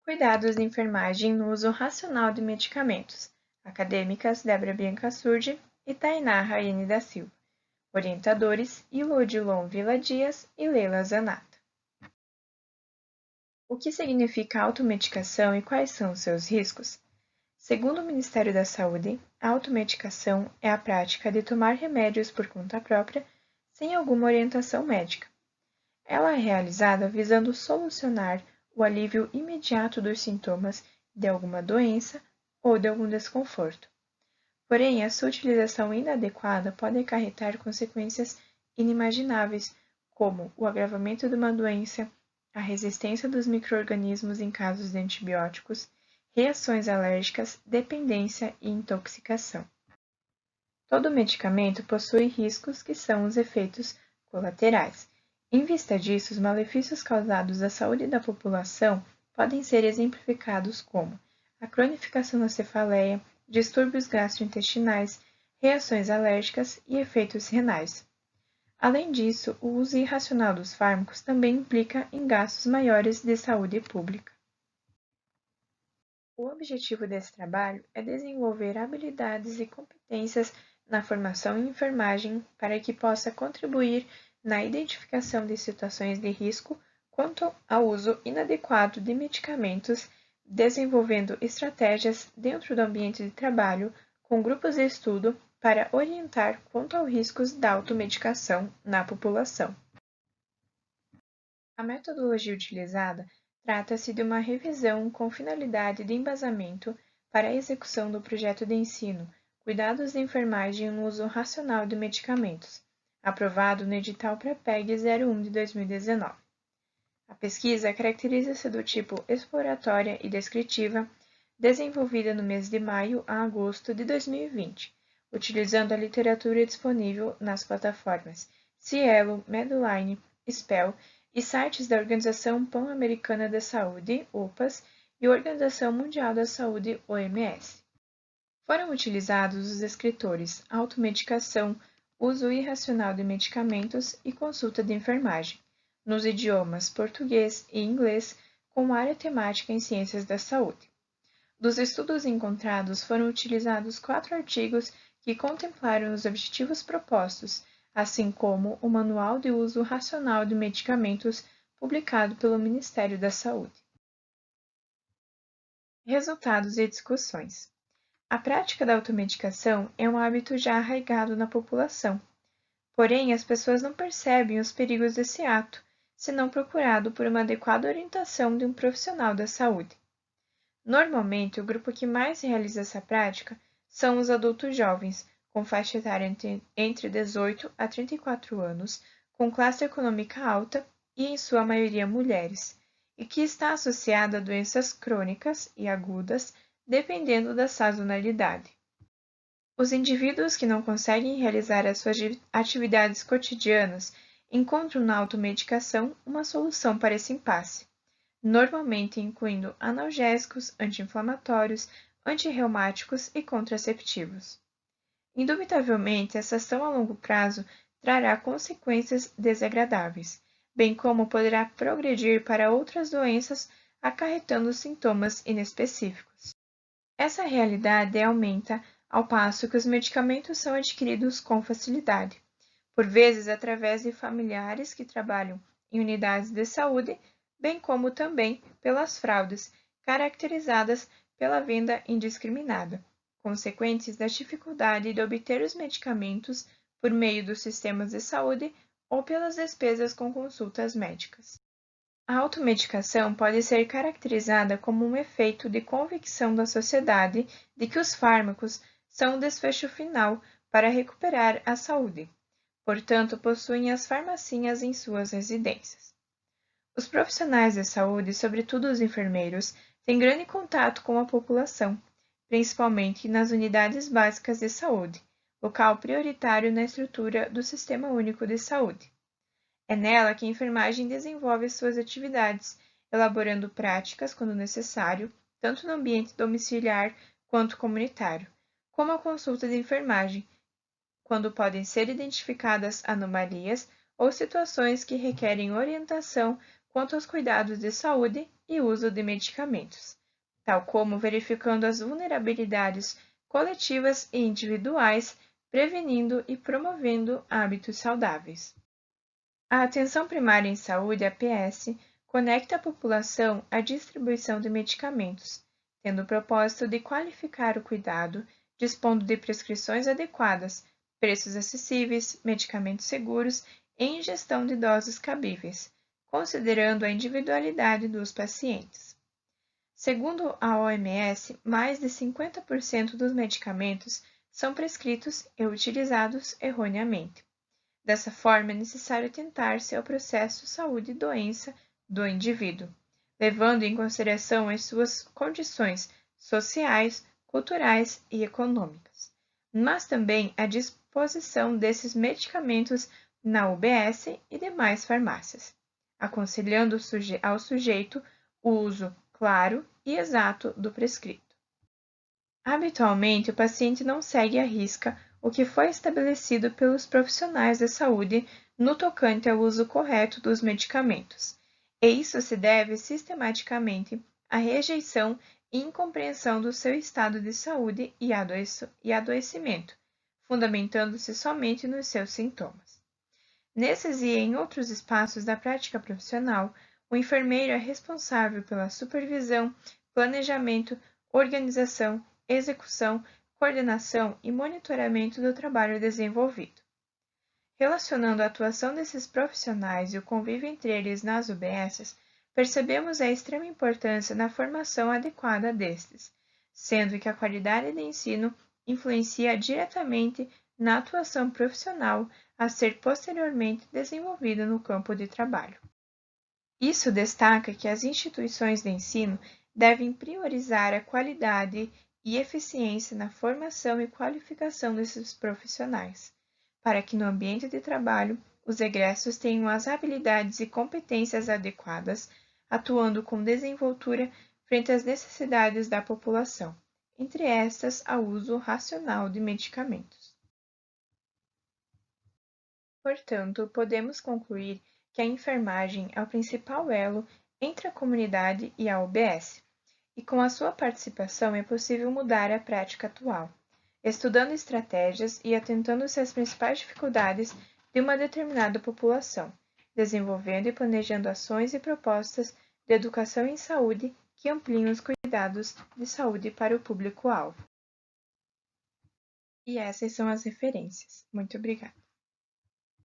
Cuidados de enfermagem no uso racional de medicamentos. Acadêmicas Débora Bianca Surdi e Tainá Raiane da Silva. Orientadores Ilodilon Vila Dias e Leila Zanata. O que significa automedicação e quais são os seus riscos? Segundo o Ministério da Saúde, a automedicação é a prática de tomar remédios por conta própria sem alguma orientação médica. Ela é realizada visando solucionar o alívio imediato dos sintomas de alguma doença ou de algum desconforto. Porém, a sua utilização inadequada pode acarretar consequências inimagináveis, como o agravamento de uma doença, a resistência dos micro-organismos em casos de antibióticos, reações alérgicas, dependência e intoxicação. Todo medicamento possui riscos que são os efeitos colaterais. Em vista disso, os malefícios causados à saúde da população podem ser exemplificados como a cronificação da cefaleia, distúrbios gastrointestinais, reações alérgicas e efeitos renais. Além disso, o uso irracional dos fármacos também implica em gastos maiores de saúde pública. O objetivo desse trabalho é desenvolver habilidades e competências na formação em enfermagem para que possa contribuir na identificação de situações de risco quanto ao uso inadequado de medicamentos, desenvolvendo estratégias dentro do ambiente de trabalho com grupos de estudo para orientar quanto aos riscos da automedicação na população. A metodologia utilizada trata-se de uma revisão com finalidade de embasamento para a execução do projeto de ensino Cuidados de Enfermagem no Uso Racional de Medicamentos, aprovado no edital PREPEG 01 de 2019. A pesquisa caracteriza-se do tipo exploratória e descritiva, desenvolvida no mês de maio a agosto de 2020, utilizando a literatura disponível nas plataformas Cielo, Medline, Spell e sites da Organização Pan-Americana da Saúde, OPAS, e Organização Mundial da Saúde, OMS. Foram utilizados os descritores automedicação, uso irracional de medicamentos e consulta de enfermagem, nos idiomas português e inglês, com área temática em ciências da saúde. Dos estudos encontrados foram utilizados 4 artigos que contemplaram os objetivos propostos, assim como o Manual de Uso Racional de Medicamentos, publicado pelo Ministério da Saúde. Resultados e discussões. A prática da automedicação é um hábito já arraigado na população. Porém, as pessoas não percebem os perigos desse ato, se não procurado por uma adequada orientação de um profissional da saúde. Normalmente, o grupo que mais realiza essa prática são os adultos jovens, com faixa etária entre 18 a 34 anos, com classe econômica alta e, em sua maioria, mulheres, e que está associada a doenças crônicas e agudas, dependendo da sazonalidade. Os indivíduos que não conseguem realizar as suas atividades cotidianas encontram na automedicação uma solução para esse impasse, normalmente incluindo analgésicos, anti-inflamatórios, antirreumáticos e contraceptivos. Indubitavelmente, essa ação a longo prazo trará consequências desagradáveis, bem como poderá progredir para outras doenças, acarretando sintomas inespecíficos. Essa realidade aumenta ao passo que os medicamentos são adquiridos com facilidade, por vezes através de familiares que trabalham em unidades de saúde, bem como também pelas fraudes, caracterizadas pela venda indiscriminada, consequentes da dificuldade de obter os medicamentos por meio dos sistemas de saúde ou pelas despesas com consultas médicas. A automedicação pode ser caracterizada como um efeito de convicção da sociedade de que os fármacos são o desfecho final para recuperar a saúde. Portanto, possuem as farmacinhas em suas residências. Os profissionais de saúde, sobretudo os enfermeiros, têm grande contato com a população, principalmente nas unidades básicas de saúde, local prioritário na estrutura do Sistema Único de Saúde. É nela que a enfermagem desenvolve suas atividades, elaborando práticas, quando necessário, tanto no ambiente domiciliar quanto comunitário, como a consulta de enfermagem, quando podem ser identificadas anomalias ou situações que requerem orientação quanto aos cuidados de saúde e uso de medicamentos, tal como verificando as vulnerabilidades coletivas e individuais, prevenindo e promovendo hábitos saudáveis. A Atenção Primária em Saúde, APS, conecta a população à distribuição de medicamentos, tendo o propósito de qualificar o cuidado, dispondo de prescrições adequadas, preços acessíveis, medicamentos seguros e ingestão de doses cabíveis, considerando a individualidade dos pacientes. Segundo a OMS, mais de 50% dos medicamentos são prescritos e utilizados erroneamente. Dessa forma, é necessário atentar-se ao processo saúde e doença do indivíduo, levando em consideração as suas condições sociais, culturais e econômicas, mas também a disposição desses medicamentos na UBS e demais farmácias, aconselhando ao sujeito o uso claro e exato do prescrito. Habitualmente, o paciente não segue à risca o que foi estabelecido pelos profissionais da saúde no tocante ao uso correto dos medicamentos, e isso se deve sistematicamente à rejeição e incompreensão do seu estado de saúde e adoecimento, fundamentando-se somente nos seus sintomas. Nesses e em outros espaços da prática profissional, o enfermeiro é responsável pela supervisão, planejamento, organização, execução, coordenação e monitoramento do trabalho desenvolvido. Relacionando a atuação desses profissionais e o convívio entre eles nas UBSs, percebemos a extrema importância na formação adequada destes, sendo que a qualidade de ensino influencia diretamente na atuação profissional a ser posteriormente desenvolvida no campo de trabalho. Isso destaca que as instituições de ensino devem priorizar a qualidade e eficiência na formação e qualificação desses profissionais, para que no ambiente de trabalho os egressos tenham as habilidades e competências adequadas, atuando com desenvoltura frente às necessidades da população, entre estas ao uso racional de medicamentos. Portanto, podemos concluir que a enfermagem é o principal elo entre a comunidade e a UBS, e com a sua participação é possível mudar a prática atual, estudando estratégias e atentando-se às principais dificuldades de uma determinada população, desenvolvendo e planejando ações e propostas de educação em saúde que ampliem os cuidados de saúde para o público-alvo. E essas são as referências. Muito obrigada.